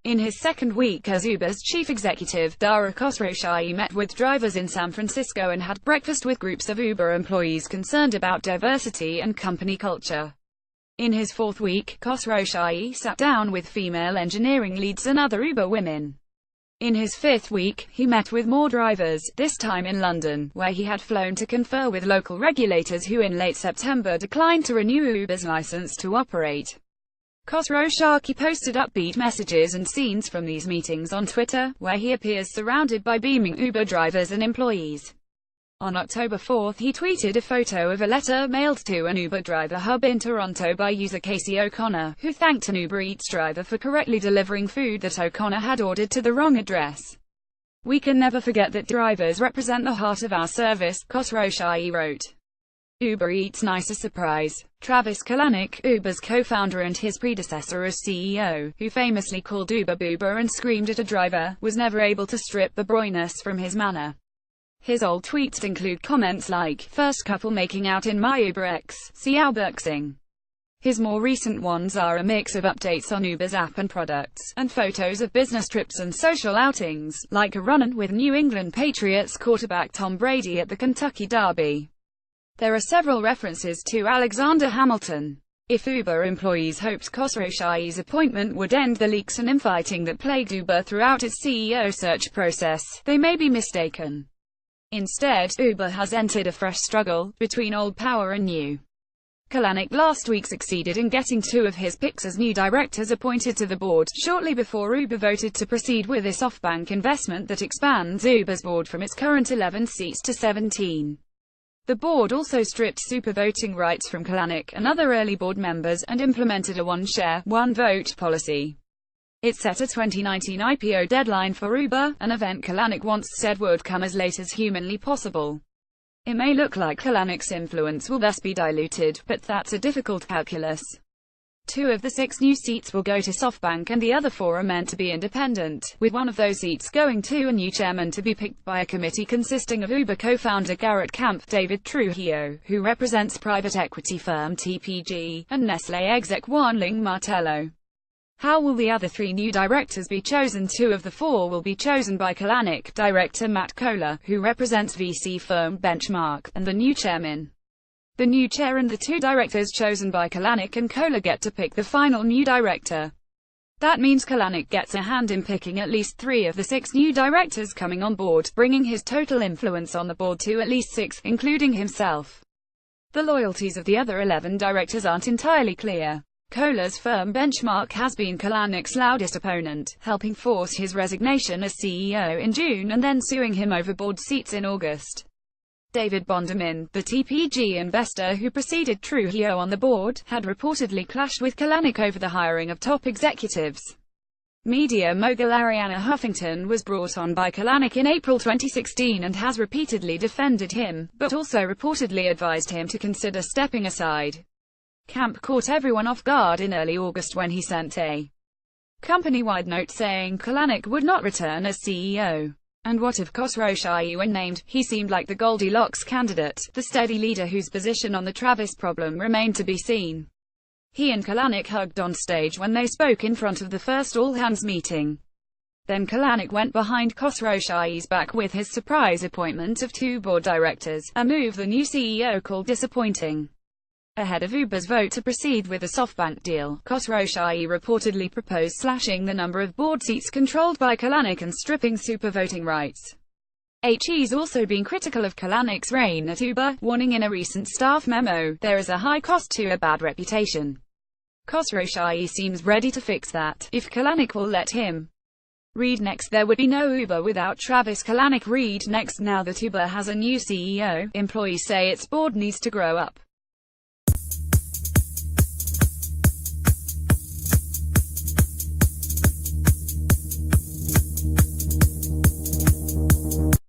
In his second week as Uber's chief executive, Dara Khosrowshahi met with drivers in San Francisco and had breakfast with groups of Uber employees concerned about diversity and company culture. In his fourth week, Khosrowshahi sat down with female engineering leads and other Uber women. In his fifth week, he met with more drivers, this time in London, where he had flown to confer with local regulators who in late September declined to renew Uber's license to operate. Khosrowshahi posted upbeat messages and scenes from these meetings on Twitter, where he appears surrounded by beaming Uber drivers and employees. On October 4, he tweeted a photo of a letter mailed to an Uber driver hub in Toronto by user Casey O'Connor, who thanked an Uber Eats driver for correctly delivering food that O'Connor had ordered to the wrong address. "We can never forget that drivers represent the heart of our service," Khosrowshahi wrote. Uber Eats' nicer surprise. Travis Kalanick, Uber's co-founder and his predecessor as CEO, who famously called Uber boober and screamed at a driver, was never able to strip the boyness from his manner. His old tweets include comments like, "First couple making out in my Uber X, see *UberXing." His more recent ones are a mix of updates on Uber's app and products, and photos of business trips and social outings, like a run-in with New England Patriots quarterback Tom Brady at the Kentucky Derby. There are several references to Alexander Hamilton. If Uber employees hoped Khosrowshahi's appointment would end the leaks and infighting that plagued Uber throughout its CEO search process, they may be mistaken. Instead, Uber has entered a fresh struggle between old power and new. Kalanick last week succeeded in getting two of his picks as new directors appointed to the board, shortly before Uber voted to proceed with a SoftBank investment that expands Uber's board from its current 11 seats to 17. The board also stripped super voting rights from Kalanick and other early board members, and implemented a one-share, one-vote policy. It set a 2019 IPO deadline for Uber, an event Kalanick once said would come as late as humanly possible. It may look like Kalanick's influence will thus be diluted, but that's a difficult calculus. 2 of the 6 new seats will go to SoftBank and the other 4 are meant to be independent, with one of those seats going to a new chairman to be picked by a committee consisting of Uber co-founder Garrett Camp, David Trujillo, who represents private equity firm TPG, and Nestlé exec Juan Ling Martello. How will the other 3 new directors be chosen? 2 of the 4 will be chosen by Kalanick, director Matt Kohler, who represents VC firm Benchmark, and the new chairman. The new chair and the 2 directors chosen by Kalanick and Kohler get to pick the final new director. That means Kalanick gets a hand in picking at least 3 of the 6 new directors coming on board, bringing his total influence on the board to at least 6, including himself. The loyalties of the other 11 directors aren't entirely clear. Kohler's firm Benchmark has been Kalanick's loudest opponent, helping force his resignation as CEO in June and then suing him over board seats in August. David Bonderman, the TPG investor who preceded Trujillo on the board, had reportedly clashed with Kalanick over the hiring of top executives. Media mogul Arianna Huffington was brought on by Kalanick in April 2016 and has repeatedly defended him, but also reportedly advised him to consider stepping aside. Camp caught everyone off guard in early August when he sent a company-wide note saying Kalanick would not return as CEO. And what if Khosrowshahi were named? He seemed like the Goldilocks candidate, the steady leader whose position on the Travis problem remained to be seen. He and Kalanick hugged on stage when they spoke in front of the first all-hands meeting. Then Kalanick went behind Khosrowshahi's back with his surprise appointment of 2 board directors, a move the new CEO called disappointing. Ahead of Uber's vote to proceed with the SoftBank deal, Khosrowshahi reportedly proposed slashing the number of board seats controlled by Kalanick and stripping super voting rights. He's also been critical of Kalanick's reign at Uber, warning in a recent staff memo, "There is a high cost to a bad reputation." Khosrowshahi seems ready to fix that, if Kalanick will let him. Read next. There would be no Uber without Travis Kalanick. Read next. Now that Uber has a new CEO, employees say its board needs to grow up.